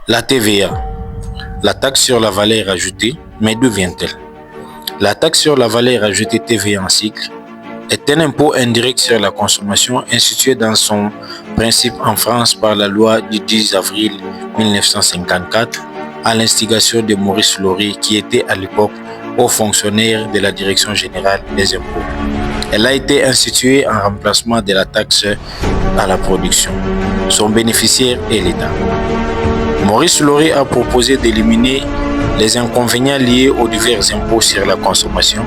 La TVA, la taxe sur la valeur ajoutée, mais d'où vient-elle? La taxe sur la valeur ajoutée TVA en cycle est un impôt indirect sur la consommation institué dans son principe en France par la loi du 10 avril 1954 à l'instigation de Maurice Laurier qui était à l'époque haut fonctionnaire de la Direction générale des impôts. Elle a été instituée en remplacement de la taxe à la production. Son bénéficiaire est l'État. Maurice Laurier a proposé d'éliminer les inconvénients liés aux divers impôts sur la consommation.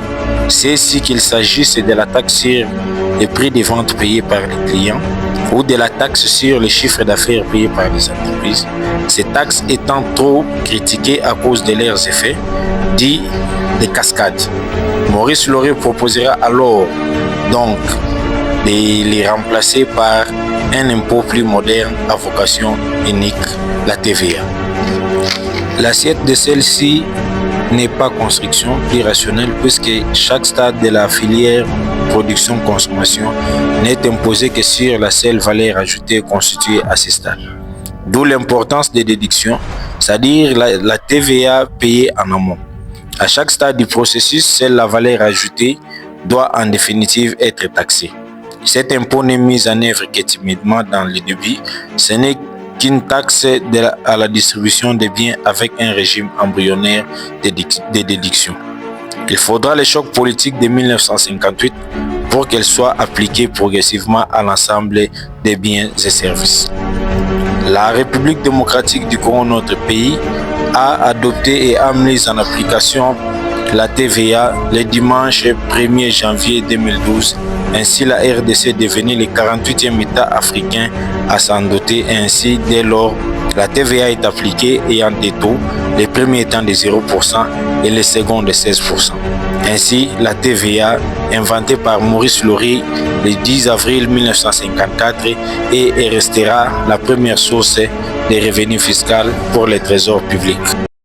C'est si qu'il s'agisse de la taxe sur les prix des ventes payés par les clients ou de la taxe sur les chiffres d'affaires payés par les entreprises. Ces taxes étant trop critiquées à cause de leurs effets, dits des cascades. Maurice Laurier proposera alors donc de les remplacer par un impôt plus moderne à vocation unique, la TVA. L'assiette de celle-ci n'est pas construction plus rationnelle puisque chaque stade de la filière production-consommation n'est imposé que sur la seule valeur ajoutée constituée à ce stade. D'où l'importance des déductions, c'est-à-dire la TVA payée en amont. À chaque stade du processus, seule la valeur ajoutée doit en définitive être taxée. Cet impôt n'est mis en œuvre que timidement dans le début. Ce n'est qu'une taxe à la distribution des biens avec un régime embryonnaire de déduction. Il faudra le choc politique de 1958 pour qu'elle soit appliquée progressivement à l'ensemble des biens et services. La République démocratique du Congo, notre pays, a adopté et a mis en application la TVA le dimanche 1er janvier 2012. Ainsi, la RDC est devenue le 48e État africain à s'en doter. Ainsi, dès lors, la TVA est appliquée ayant des taux, le premier étant de 0% et le second de 16%. Ainsi, la TVA, inventée par Maurice Laurier le 10 avril 1954, et restera la première source de revenus fiscaux pour le trésor public.